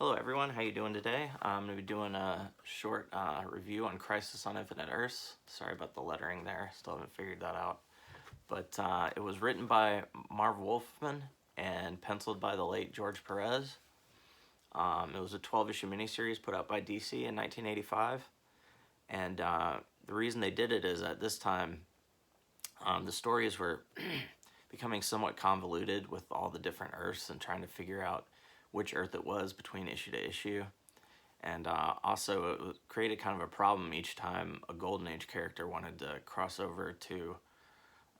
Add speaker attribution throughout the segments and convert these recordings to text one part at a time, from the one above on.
Speaker 1: Hello everyone, how you doing today? I'm going to be doing a short review on Crisis on Infinite Earths. Sorry about the lettering there, still haven't figured that out. But it was written by Marv Wolfman and penciled by the late George Perez. It was a 12-issue miniseries put out by DC in 1985. And the reason they did it is at this time, the stories were becoming somewhat convoluted with all the different Earths and trying to figure out which Earth it was between issue to issue. And also it created kind of a problem each time a Golden Age character wanted to cross over to,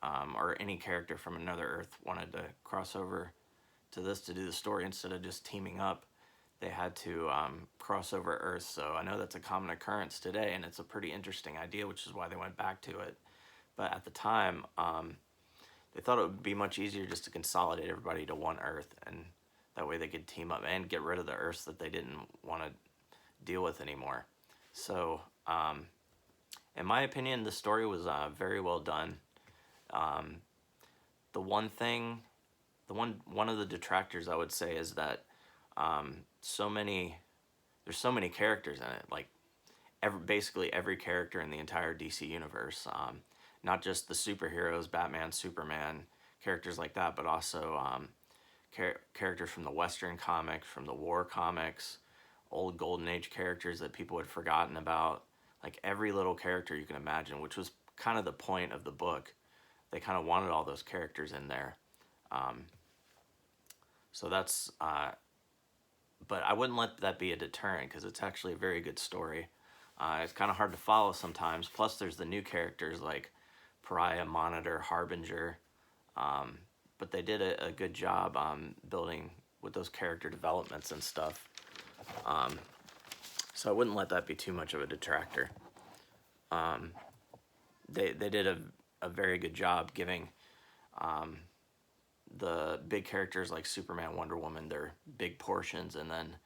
Speaker 1: or any character from another Earth wanted to cross over to this to do the story. Instead of just teaming up, they had to cross over Earths. So I know that's a common occurrence today, and it's a pretty interesting idea, which is why they went back to it. But at the time, they thought it would be much easier just to consolidate everybody to one Earth, and that way they could team up and get rid of the Earths that they didn't want to deal with anymore. So, in my opinion, the story was very well done. The one thing, one of the detractors I would say is that there's so many characters in it. Like basically every character in the entire DC universe, not just the superheroes, Batman, Superman, characters like that, but also characters from the Western comics, from the War comics, old Golden Age characters that people had forgotten about. Like every little character you can imagine, which was kind of the point of the book. They kind of wanted all those characters in there. So that's, but I wouldn't let that be a deterrent because it's actually a very good story. It's kind of hard to follow sometimes. Plus there's the new characters like Pariah, Monitor, Harbinger. But they did a good job building with those character developments and stuff. So I wouldn't let that be too much of a detractor. They did a very good job giving the big characters like Superman, Wonder Woman their big portions, and then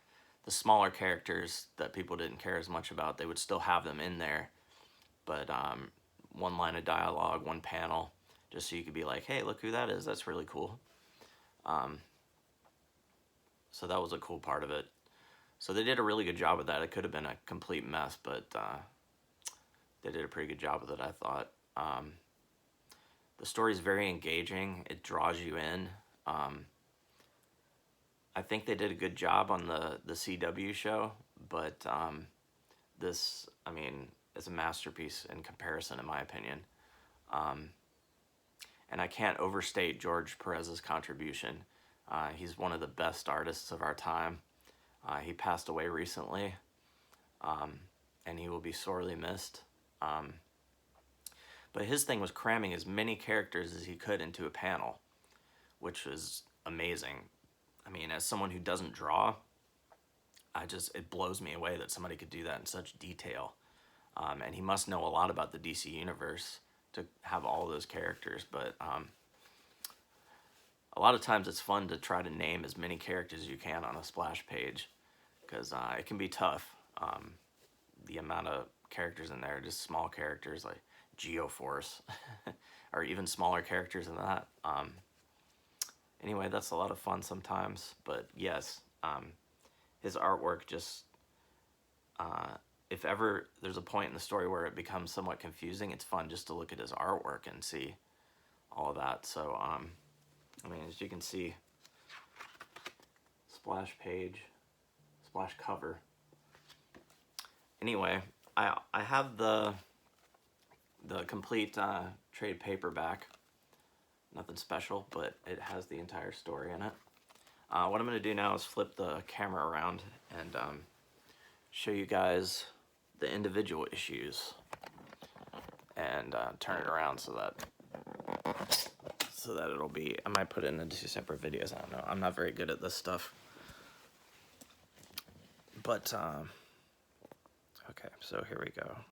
Speaker 1: the smaller characters that people didn't care as much about, they would still have them in there, but one line of dialogue, one panel, just so you could be like, hey, look who that is, that's really cool. So that was a cool part of it. So they did a really good job with that. It could have been a complete mess, but they did a pretty good job with it, I thought. The story is very engaging. It draws you in. I think they did a good job on the CW show, but this, I mean, is a masterpiece in comparison, in my opinion. And I can't overstate George Perez's contribution. He's one of the best artists of our time. He passed away recently, and he will be sorely missed. But his thing was cramming as many characters as he could into a panel, which was amazing. I mean, as someone who doesn't draw, it blows me away that somebody could do that in such detail. And he must know a lot about the DC universe to have all those characters, but a lot of times it's fun to try to name as many characters as you can on a splash page, because it can be tough. The amount of characters in there, just small characters like Geoforce, or even smaller characters than that. Anyway, that's a lot of fun sometimes, but yes, his artwork just, if ever there's a point in the story where it becomes somewhat confusing, it's fun just to look at his artwork and see all of that. So, I mean, as you can see, splash page, splash cover. Anyway, I have the complete trade paperback. Nothing special, but it has the entire story in it. What I'm going to do now is flip the camera around and show you guys the individual issues, and turn it around so that it'll be, I might put it into 2 separate videos, I don't know, I'm not very good at this stuff. But okay, so here we go.